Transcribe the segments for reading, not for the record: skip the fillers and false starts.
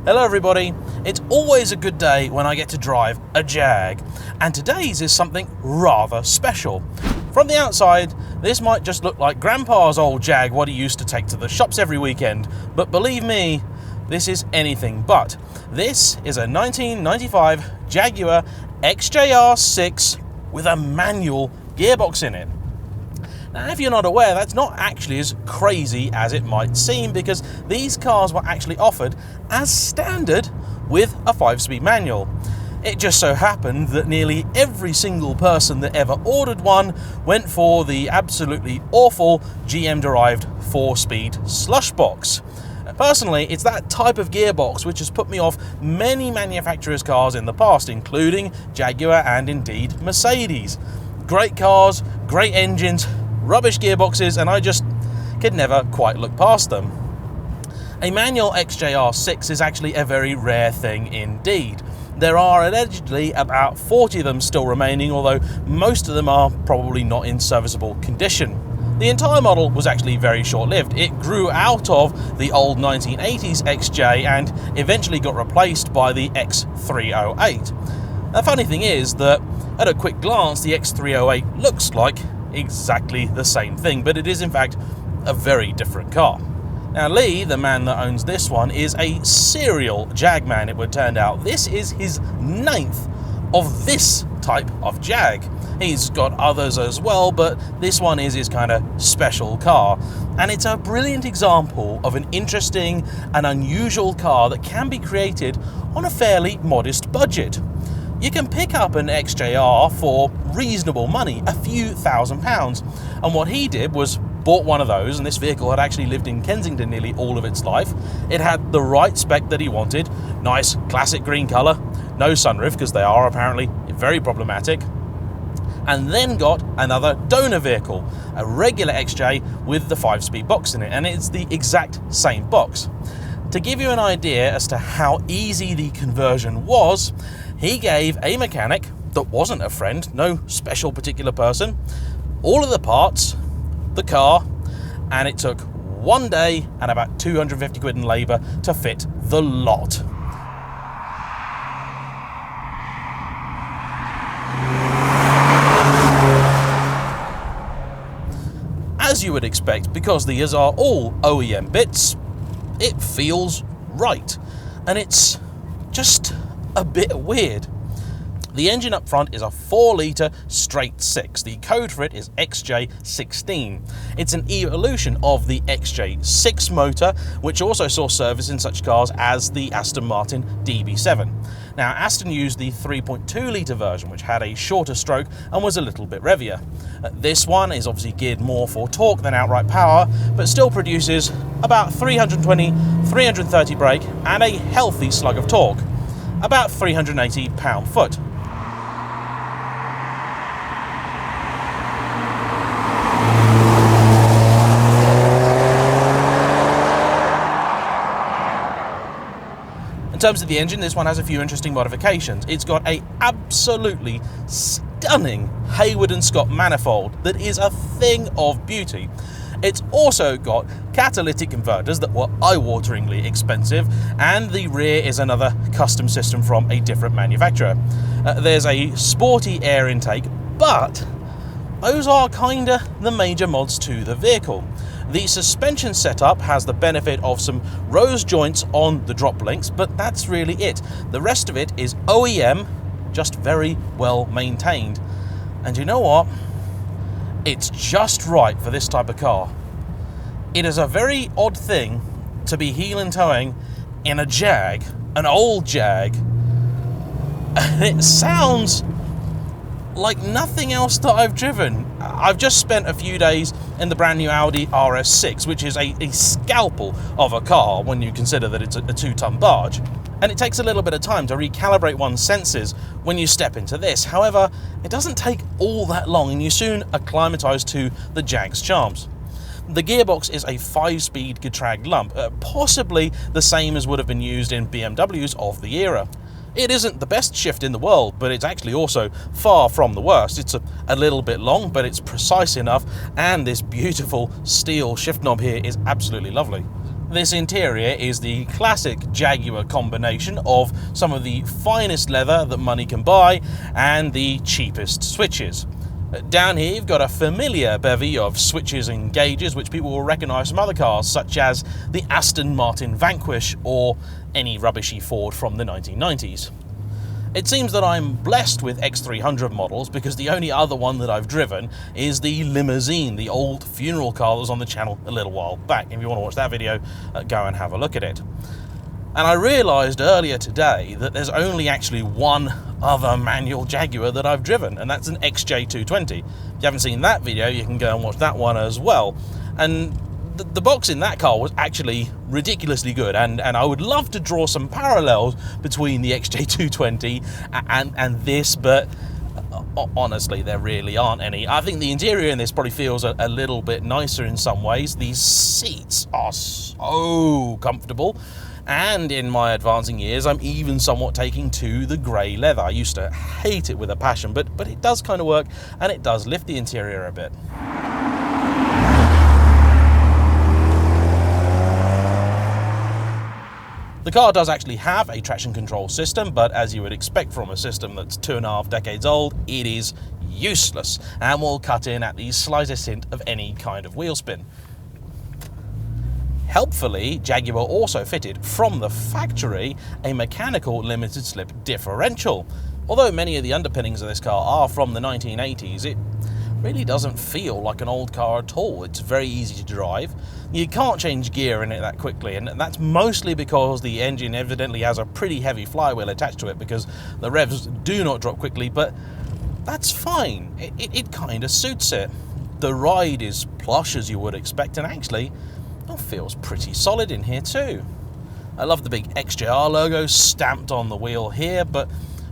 Hello everybody, it's always a good day when I get to drive a Jag, and today's is something rather special. From the outside, this might just look like Grandpa's old Jag what he used to take to the shops every weekend, but believe me, this is anything but. This is a 1995 Jaguar XJR-6 with a manual gearbox in it. Now, if you're not aware, that's not actually as crazy as it might seem, because these cars were actually offered as standard with a 5-speed manual. It just so happened that nearly every single person that ever ordered one went for the absolutely awful GM-derived 4-speed slush box. Personally, it's that type of gearbox which has put me off many manufacturers' cars in the past, including Jaguar and indeed Mercedes. Great cars, great engines, rubbish gearboxes, and I just could never quite look past them. A manual XJR-6 is actually a very rare thing indeed. There are allegedly about 40 of them still remaining, although most of them are probably not in serviceable condition. The entire model was actually very short-lived. It grew out of the old 1980s XJ and eventually got replaced by the X308. The funny thing is that at a quick glance, the X308 looks like exactly the same thing, but it is in fact a very different car. Now Lee, the man that owns this one, is a serial Jag man, it would turn out. This is his 9th of this type of Jag. He's got others as well, but this one is his kind of special car. And it's a brilliant example of an interesting and unusual car that can be created on a fairly modest budget. You can pick up an XJR for reasonable money, a few £1,000s. And what he did was bought one of those, and this vehicle had actually lived in Kensington nearly all of its life. It had the right spec that he wanted, nice classic green colour, no sunroof because they are apparently very problematic, and then got another donor vehicle, a regular XJ with the 5-speed box in it, and it's the exact same box. To give you an idea as to how easy the conversion was, he gave a mechanic that wasn't a friend, no special particular person, all of the parts, the car, and it took 1 day and about 250 quid in labour to fit the lot. As you would expect, because these are all OEM bits, it feels right, and it's just a bit weird. The engine up front is a 4-litre straight 6. The code for it is XJ16. It's an evolution of the XJ6 motor, which also saw service in such cars as the Aston Martin DB7. Now, Aston used the 3.2-litre version, which had a shorter stroke and was a little bit revier. This one is obviously geared more for torque than outright power, but still produces about 320-330 brake and a healthy slug of torque, about 380 pound-foot. In terms of the engine, this one has a few interesting modifications. It's got a absolutely stunning Hayward and Scott manifold that is a thing of beauty. It's also got catalytic converters that were eye-wateringly expensive, and the rear is another custom system from a different manufacturer. There's a sporty air intake, but those are kinda the major mods to the vehicle. The suspension setup has the benefit of some rose joints on the drop links, but that's really it. The rest of it is OEM, just very well maintained. And you know what? It's just right for this type of car. It is a very odd thing to be heel and towing in a Jag, an old Jag, and it sounds like nothing else that I've driven. I've just spent a few days in the brand new Audi RS6, which is a scalpel of a car when you consider that it's a 2-ton barge. And it takes a little bit of time to recalibrate one's senses when you step into this. However, it doesn't take all that long and you soon acclimatise to the Jag's charms. The gearbox is a 5-speed Getraag lump, possibly the same as would have been used in BMWs of the era. It isn't the best shift in the world, but it's actually also far from the worst. It's a little bit long, but it's precise enough, and this beautiful steel shift knob here is absolutely lovely. This interior is the classic Jaguar combination of some of the finest leather that money can buy and the cheapest switches. Down here you've got a familiar bevy of switches and gauges which people will recognise from other cars such as the Aston Martin Vanquish or any rubbishy Ford from the 1990s. It seems that I'm blessed with X300 models because the only other one that I've driven is the Limousine, the old funeral car that was on the channel a little while back. If you want to watch that video, go and have a look at it. And I realised earlier today that there's only actually one other manual Jaguar that I've driven, and that's an XJ220. If you haven't seen that video, you can go and watch that one as well. And the box in that car was actually ridiculously good, and I would love to draw some parallels between the XJ220 and this, but honestly there really aren't any. I think the interior in this probably feels a little bit nicer in some ways. These seats are so comfortable, and in my advancing years I'm even somewhat taking to the grey leather. I used to hate it with a passion, but it does kind of work, and it does lift the interior a bit. The car does actually have a traction control system, but as you would expect from a system that's 2.5 decades old, it is useless and will cut in at the slightest hint of any kind of wheel spin. Helpfully, Jaguar also fitted from the factory a mechanical limited slip differential. Although many of the underpinnings of this car are from the 1980s, it really doesn't feel like an old car at all. It's very easy to drive. You can't change gear in it that quickly, and that's mostly because the engine evidently has a pretty heavy flywheel attached to it because the revs do not drop quickly, but that's fine. It kind of suits it. The ride is plush as you would expect, and actually it feels pretty solid in here too. I love the big XJR logo stamped on the wheel here, but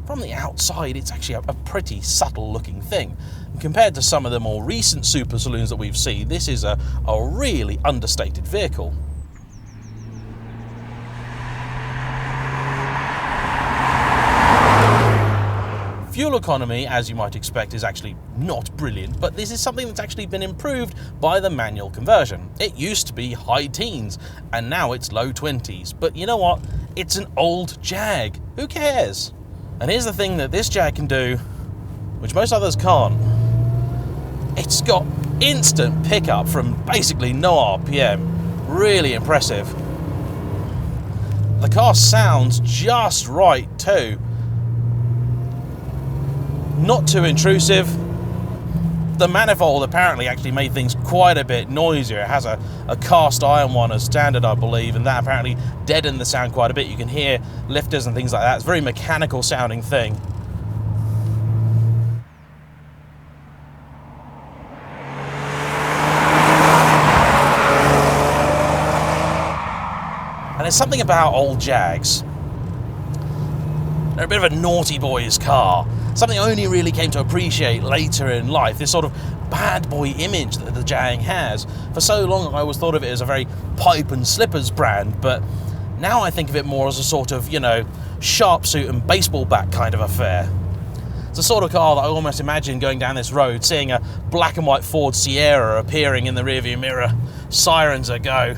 from the outside it's actually a pretty subtle looking thing. Compared to some of the more recent super saloons that we've seen, this is a really understated vehicle. Fuel economy, as you might expect, is actually not brilliant, but this is something that's actually been improved by the manual conversion. It used to be high teens, and now it's low 20s. But you know what? It's an old Jag. Who cares? And here's the thing that this Jag can do, which most others can't. It's got instant pickup from basically no RPM. Really impressive. The car sounds just right too. Not too intrusive. The manifold apparently actually made things quite a bit noisier. It has a cast iron one as standard, I believe, and that apparently deadened the sound quite a bit. You can hear lifters and things like that. It's a very mechanical sounding thing. And there's something about old Jags. They're a bit of a naughty boy's car. Something I only really came to appreciate later in life. This sort of bad boy image that the Jaaaaag has. For so long I always thought of it as a very pipe and slippers brand, but now I think of it more as a sort of, you know, sharp suit and baseball bat kind of affair. It's the sort of car that I almost imagine going down this road, seeing a black and white Ford Sierra appearing in the rearview mirror. Sirens a go.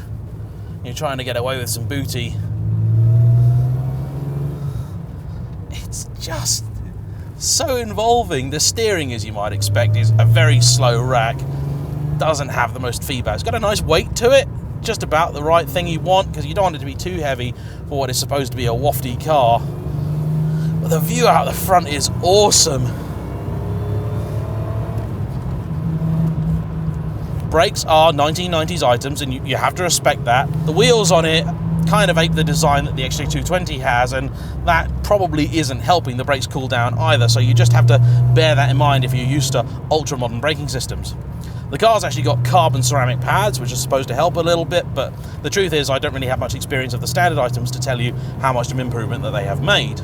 You're trying to get away with some booty. It's just so involving. The steering, as you might expect, is a very slow rack. Doesn't have the most feedback. It's got a nice weight to it, just about the right thing you want, because you don't want it to be too heavy for what is supposed to be a wafty car. But the view out the front is awesome. Brakes are 1990s items, and you have to respect that. The wheels on it kind of ape the design that the XJ220 has, and that probably isn't helping the brakes cool down either, so you just have to bear that in mind if you're used to ultra-modern braking systems. The car's actually got carbon ceramic pads, which are supposed to help a little bit, but the truth is I don't really have much experience of the standard items to tell you how much of an improvement that they have made.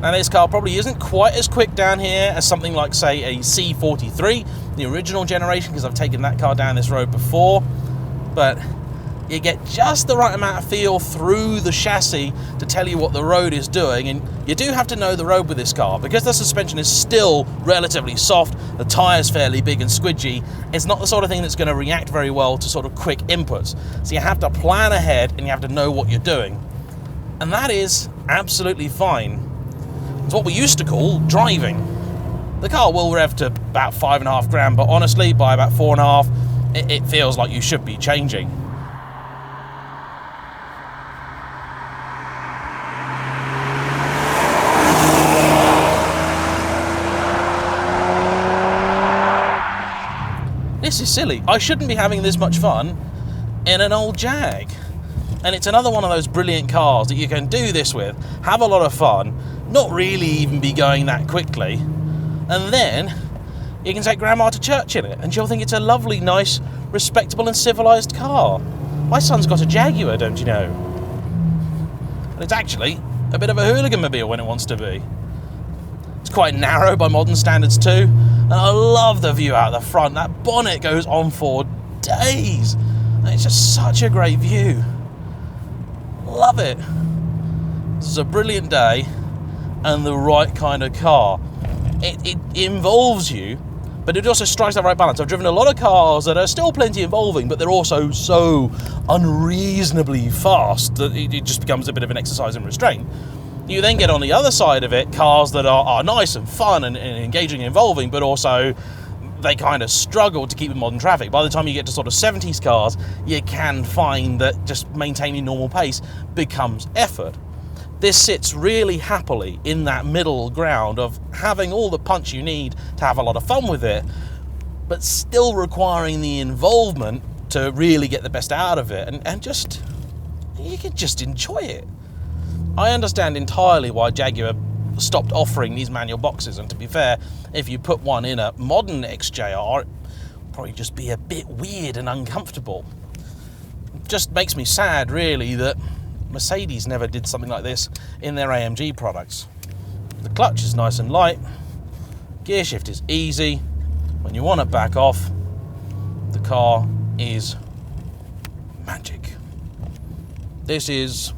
Now, this car probably isn't quite as quick down here as something like, say, a C43, the original generation, because I've taken that car down this road before, but You get just the right amount of feel through the chassis to tell you what the road is doing, and you do have to know the road with this car because the suspension is still relatively soft, the tyre's fairly big and squidgy. It's not the sort of thing that's going to react very well to sort of quick inputs. So you have to plan ahead and you have to know what you're doing. And that is absolutely fine. It's what we used to call driving. The car will rev to about 5.5 grand, but honestly, by about 4.5, it feels like you should be changing. This is silly. I shouldn't be having this much fun in an old Jag. And it's another one of those brilliant cars that you can do this with, have a lot of fun, not really even be going that quickly, and then you can take Grandma to church in it, and she'll think it's a lovely, nice, respectable and civilised car. My son's got a Jaguar, don't you know? And it's actually a bit of a hooligan-mobile when it wants to be. It's quite narrow by modern standards too, and I love the view out the front. That bonnet goes on for days, and it's just such a great view. Love it. This is a brilliant day and the right kind of car. It involves you, but it also strikes that right balance. I've driven a lot of cars that are still plenty involving, but they're also so unreasonably fast that it just becomes a bit of an exercise in restraint. You then get on the other side of it, cars that are nice and fun and engaging and involving, but also they kind of struggle to keep in modern traffic. By the time you get to sort of 70s cars, you can find that just maintaining normal pace becomes effort. This sits really happily in that middle ground of having all the punch you need to have a lot of fun with it, but still requiring the involvement to really get the best out of it, and just, you can just enjoy it. I understand entirely why Jaguar stopped offering these manual boxes, and to be fair, if you put one in a modern XJR, it'd probably just be a bit weird and uncomfortable. It just makes me sad, really, that Mercedes never did something like this in their AMG products. The clutch is nice and light, gear shift is easy. When you want to back off, the car is magic. This is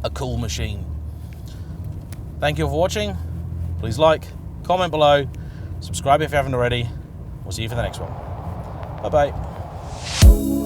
a cool machine. Thank you for watching. Please like, comment below, subscribe if you haven't already. We'll see you for the next one. Bye bye.